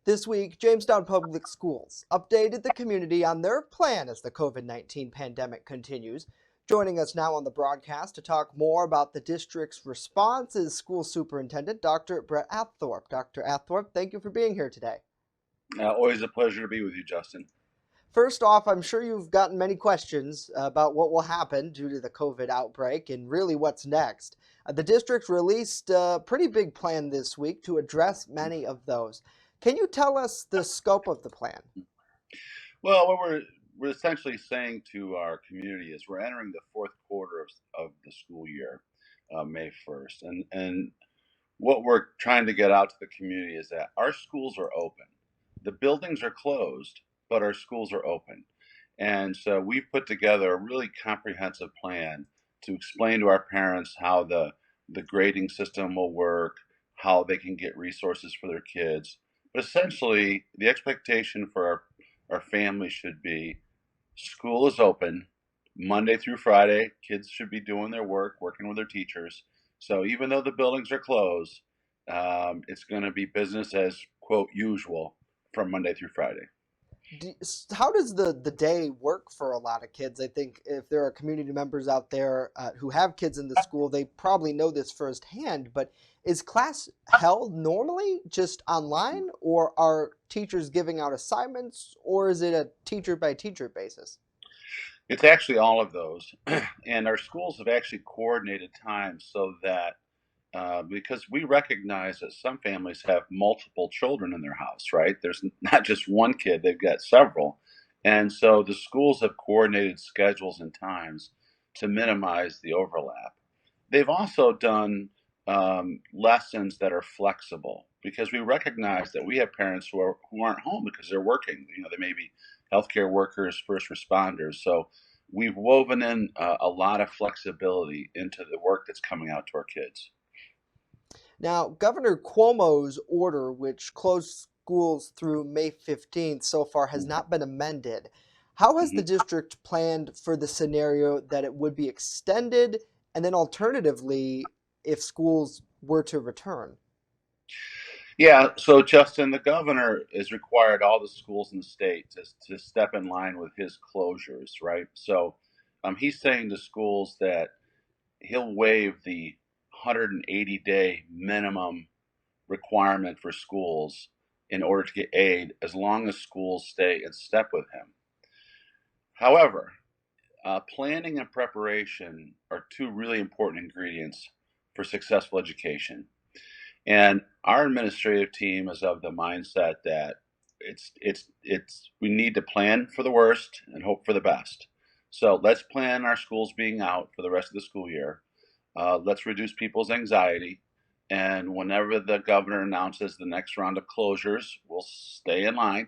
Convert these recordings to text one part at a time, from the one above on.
This week, Jamestown Public Schools updated the community on their plan as the COVID-19 pandemic continues. Joining us now on the broadcast to talk more about the district's response is School Superintendent Dr. Bret Apthorpe. Dr. Apthorpe, thank you for being here today. Always a pleasure to be with you, Justin. First off, I'm sure you've gotten many questions about what will happen due to the COVID outbreak and really what's next. The district released a pretty big plan this week to address many of those. Can you tell us the scope of the plan? Well, what we're essentially saying to our community is we're entering the fourth quarter of the school year, May 1st. And what we're trying to get out to the community is that our schools are open. The buildings are closed, but our schools are open. And so we've put together a really comprehensive plan to explain to our parents how the grading system will work, how they can get resources for their kids. But essentially, the expectation for our family should be school is open Monday through Friday. Kids should be doing their work, working with their teachers. So even though the buildings are closed, it's going to be business as, quote, usual from Monday through Friday. How does the day work for a lot of kids? I think if there are community members out there who have kids in the school, they probably know this firsthand, but is class held normally just online, or are teachers giving out assignments, or is it a teacher by teacher basis? It's actually all of those. And our schools have actually coordinated time so that because we recognize that some families have multiple children in their house, right? There's not just one kid, they've got several. And so the schools have coordinated schedules and times to minimize the overlap. They've also done lessons that are flexible because we recognize that we have parents who aren't home because they're working. You know, they may be healthcare workers, first responders. So we've woven in a lot of flexibility into the work that's coming out to our kids. Now, Governor Cuomo's order, which closed schools through May 15th so far, has not been amended. How has the district planned for the scenario that it would be extended, and then alternatively, if schools were to return? Yeah, so Justin, the governor has required all the schools in the state to step in line with his closures, right? So he's saying to schools that he'll waive the 180-day minimum requirement for schools in order to get aid as long as schools stay in step with him. However, planning and preparation are two really important ingredients for successful education. And our administrative team is of the mindset that we need to plan for the worst and hope for the best. So let's plan our schools being out for the rest of the school year. Let's reduce people's anxiety. And whenever the governor announces the next round of closures, we'll stay in line.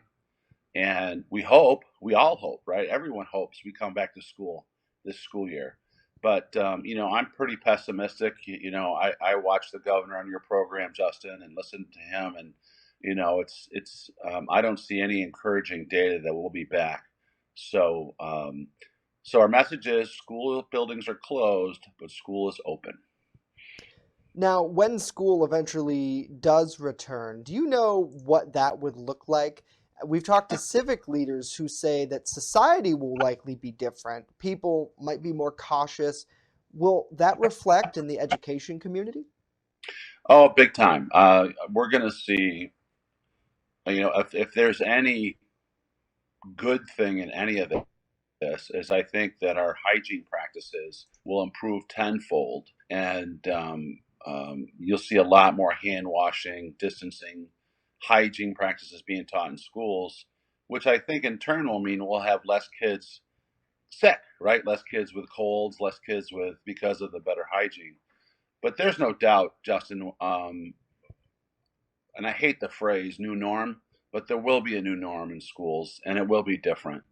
And we all hope, right? Everyone hopes we come back to school this school year. But, I'm pretty pessimistic. I watch the governor on your program, Justin, and listen to him. And, I don't see any encouraging data that we'll be back. So our message is school buildings are closed, but school is open. Now, when school eventually does return, do you know what that would look like? We've talked to civic leaders who say that society will likely be different. People might be more cautious. Will that reflect in the education community? Oh, big time. We're going to see, if there's any good thing in any of this is I think that our hygiene practices will improve tenfold, and you'll see a lot more hand washing, distancing, hygiene practices being taught in schools, which I think in turn will mean we'll have less kids sick, right? Less kids with colds, less kids because of the better hygiene. But there's no doubt, Justin, and I hate the phrase new norm, but there will be a new norm in schools, and it will be different.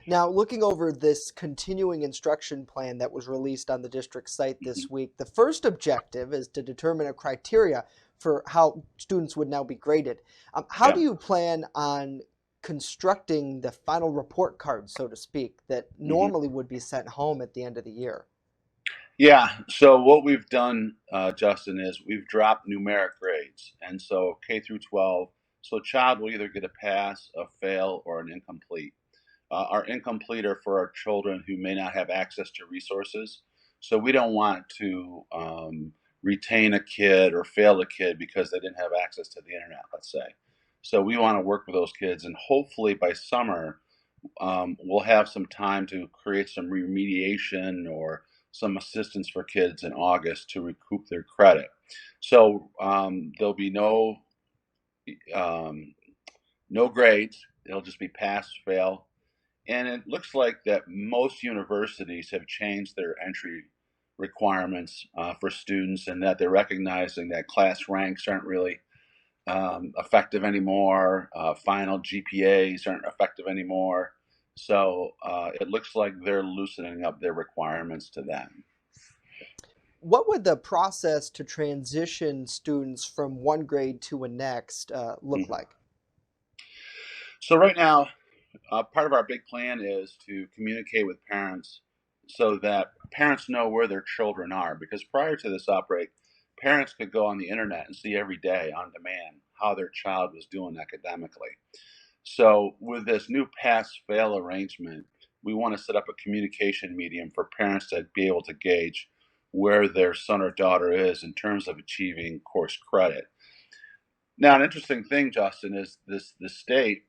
Now, looking over this continuing instruction plan that was released on the district site this week, the first objective is to determine a criteria for how students would now be graded. How do you plan on constructing the final report card, so to speak, that normally would be sent home at the end of the year? Yeah. So what we've done, Justin, is we've dropped numeric grades, and so K through 12. So a child will either get a pass, a fail, or an incomplete. Our incomplete are for our children who may not have access to resources. So we don't want to retain a kid or fail a kid because they didn't have access to the internet, let's say. So we want to work with those kids, and hopefully by summer, we'll have some time to create some remediation or some assistance for kids in August to recoup their credit. So there'll be um, no grades. It'll just be pass, fail, and it looks like that most universities have changed their entry requirements for students, and that they're recognizing that class ranks aren't really effective anymore. Final GPAs aren't effective anymore. So it looks like they're loosening up their requirements to that. What would the process to transition students from one grade to a next look Mhm. like? So right now, part of our big plan is to communicate with parents so that parents know where their children are. Because prior to this outbreak, parents could go on the internet and see every day on demand how their child was doing academically. So with this new pass-fail arrangement, we want to set up a communication medium for parents to be able to gauge where their son or daughter is in terms of achieving course credit. Now, an interesting thing, Justin, is the state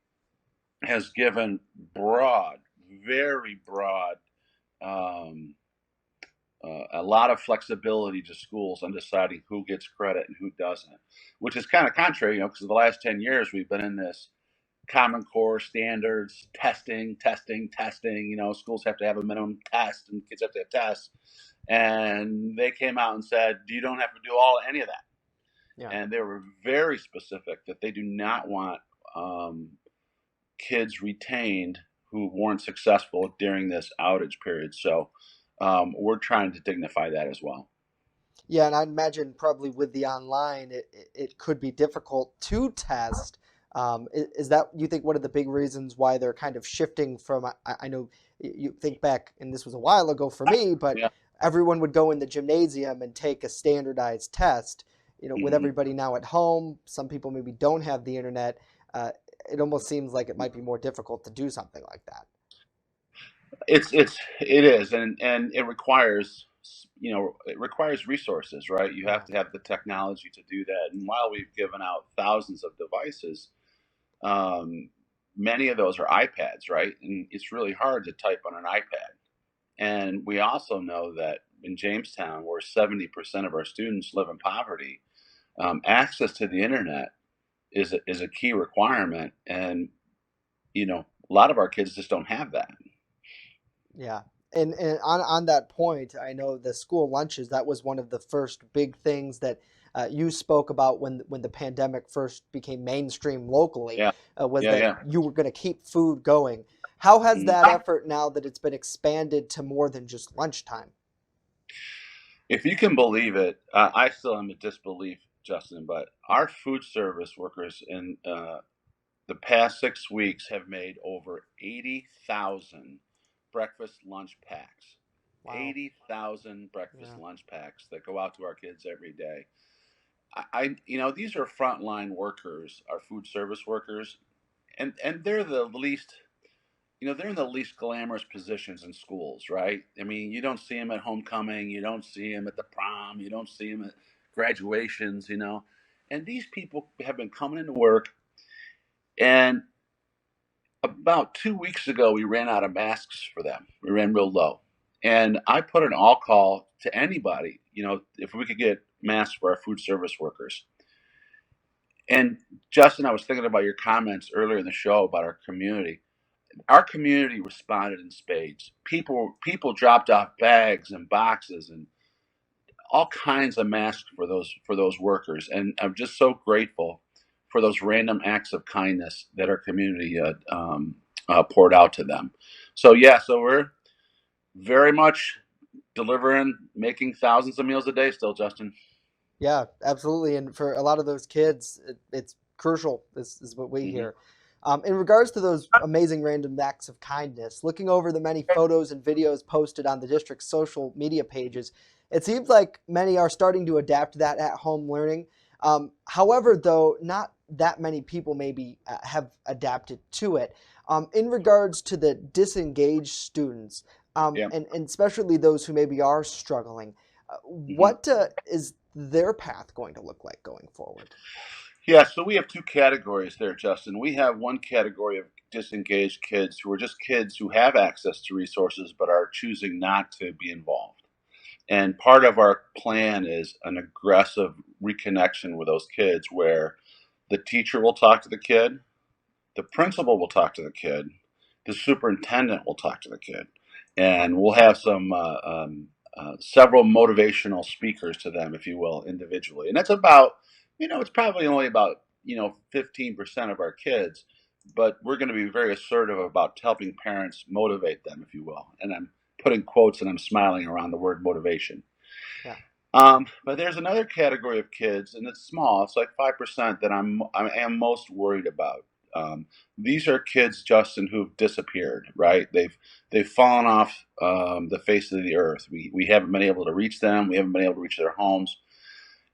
has given broad, very broad, um, a lot of flexibility to schools on deciding who gets credit and who doesn't, which is kind of contrary, because the last 10 years we've been in this Common Core standards, testing, testing, testing. Schools have to have a minimum test and kids have to have tests. And they came out and said, you don't have to do any of that. Yeah. And they were very specific that they do not want um, kids retained who weren't successful during this outage period. So we're trying to dignify that as well. Yeah, and I imagine probably with the online, it could be difficult to test. Is that you think one of the big reasons why they're kind of shifting from? I know you think back, and this was a while ago for me, but Yeah. everyone would go in the gymnasium and take a standardized test. With Hmm. everybody now at home, some people maybe don't have the internet. Uh, it almost seems like it might be more difficult to do something like that. It is, and it requires resources, right? You have Yeah. to have the technology to do that. And while we've given out thousands of devices, um, many of those are iPads, right? And it's really hard to type on an iPad. And we also know that in Jamestown, where 70% of our students live in poverty, access to the internet is a key requirement, and a lot of our kids just don't have that. Yeah. And on that point, I know the school lunches, that was one of the first big things that you spoke about when the pandemic first became mainstream locally, Yeah, was yeah, that yeah. you were going to keep food going. How has Mhm. that effort now that it's been expanded to more than just lunchtime? If you can believe it, I still am in disbelief, Justin, but our food service workers in the past 6 weeks have made over 80,000 breakfast lunch packs. Wow. 80,000 breakfast Yeah. lunch packs that go out to our kids every day. These are frontline workers, our food service workers, and they're in the least glamorous positions in schools, right? I mean, you don't see them at homecoming, you don't see them at the prom, you don't see them at graduations. And these people have been coming into work, and about 2 weeks ago, we ran out of masks for them. We ran real low. And I put an all call to anybody, if we could get masks for our food service workers. And Justin, I was thinking about your comments earlier in the show about our community. Our community responded in spades. People dropped off bags and boxes and all kinds of masks for those workers, and I'm just so grateful for those random acts of kindness that our community poured out to them. So yeah, so we're very much delivering, making thousands of meals a day still, Justin. Yeah, absolutely. And for a lot of those kids, it's crucial. This is what we Hmm. hear. In regards to those amazing random acts of kindness, looking over the many photos and videos posted on the district's social media pages, It seems like many are starting to adapt to that at-home learning. However, though, not that many people maybe have adapted to it. In regards to the disengaged students, Yeah. and especially those who maybe are struggling, hmm what is their path going to look like going forward? Yeah, so we have two categories there, Justin. We have one category of disengaged kids who are just kids who have access to resources but are choosing not to be involved. And part of our plan is an aggressive reconnection with those kids where the teacher will talk to the kid, the principal will talk to the kid, the superintendent will talk to the kid, and we'll have several motivational speakers to them, if you will, individually. And that's about, it's probably only about 15% of our kids, but we're going to be very assertive about helping parents motivate them, if you will. And I'm putting quotes and I'm smiling around the word motivation. Yeah. But there's another category of kids, and it's small. It's like 5% that I am most worried about. These are kids, Justin, who've disappeared. Right? They've fallen off the face of the earth. We haven't been able to reach them. We haven't been able to reach their homes.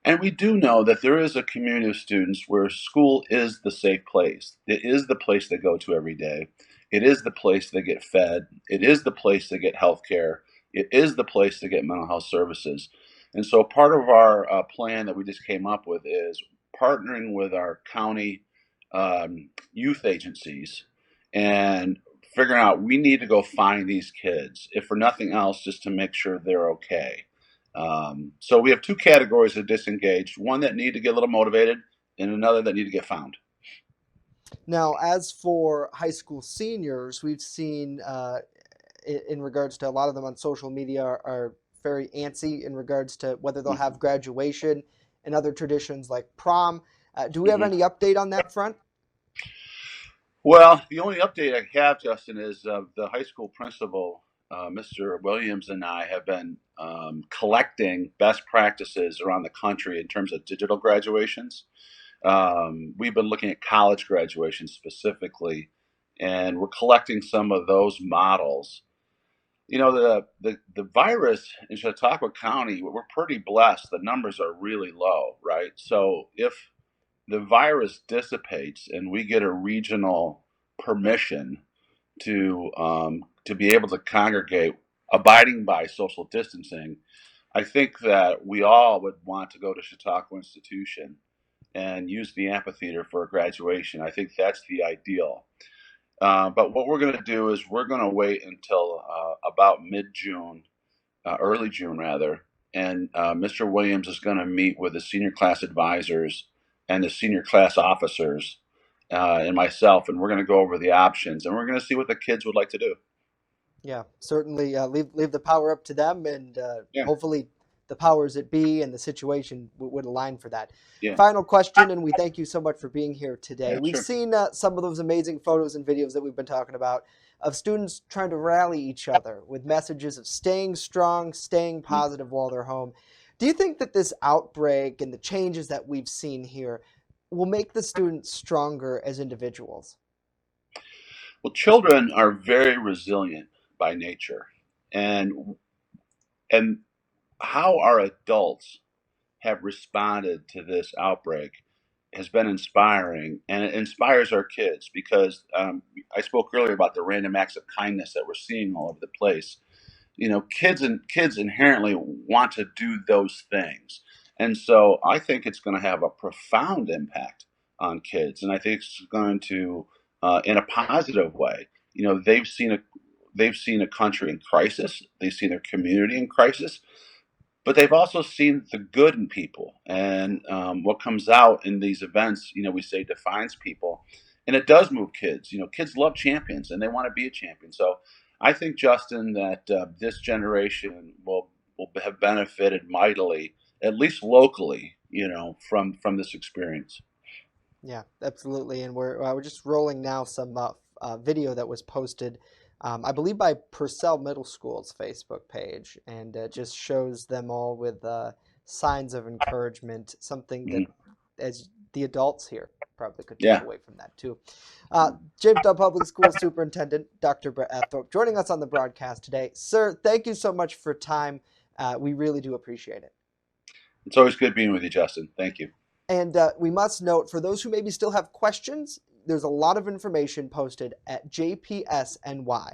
And we do know that there is a community of students where school is the safe place. It is the place they go to every day. It is the place they get fed. It is the place they get health care. It is the place to get mental health services. And so part of our plan that we just came up with is partnering with our county youth agencies and figuring out we need to go find these kids, if for nothing else, just to make sure they're okay. So we have two categories of disengaged: one that need to get a little motivated, and another that need to get found. Now, as for high school seniors, we've seen in regards to a lot of them on social media are very antsy in regards to whether they'll have graduation and other traditions like prom. Do we have Mhm. any update on that front? Well, the only update I have, Justin, is the high school principal, Mr. Williams, and I have been collecting best practices around the country in terms of digital graduations. We've been looking at college graduations specifically, and we're collecting some of those models. The virus in Chautauqua County, we're pretty blessed. The numbers are really low, right? So if the virus dissipates and we get a regional permission to be able to congregate, abiding by social distancing, I think that we all would want to go to Chautauqua Institution and use the amphitheater for a graduation. I think that's the ideal. But what we're going to do is we're going to wait until about mid-June, early June rather, and Mr. Williams is going to meet with the senior class advisors and the senior class officers and myself, and we're going to go over the options, and we're going to see what the kids would like to do. Yeah, certainly leave the power up to them, and Yeah, hopefully the powers that be and the situation would align for that. yeah, Final question, and we thank you so much for being here today. yeah, We've sure. seen some of those amazing photos and videos that we've been talking about of students trying to rally each other with messages of staying strong, staying Mhm. positive while they're home. Do you think that this outbreak and the changes that we've seen here will make the students stronger as individuals? Well, children are very resilient by nature, and and how our adults have responded to this outbreak has been inspiring, and it inspires our kids because I spoke earlier about the random acts of kindness that we're seeing all over the place. Kids inherently want to do those things, and so I think it's going to have a profound impact on kids, and I think it's going to, in a positive way. They've seen a country in crisis, they've seen their community in crisis, but they've also seen the good in people, and what comes out in these events, we say defines people, and it does move kids. Kids love champions, and they want to be a champion. So, I think, Justin, that this generation will have benefited mightily, at least locally, from this experience. Yeah, absolutely. And we're just rolling now some video that was posted, I believe, by Purcell Middle School's Facebook page, and it just shows them all with signs of encouragement, something that, Mhm. as the adults here, probably could take Yeah. away from that too. Jamestown Public Schools Superintendent Dr. Bret Apthorpe joining us on the broadcast today. Sir, thank you so much for time. We really do appreciate it. It's always good being with you, Justin. Thank you. And we must note, for those who maybe still have questions, there's a lot of information posted at jpsny.org.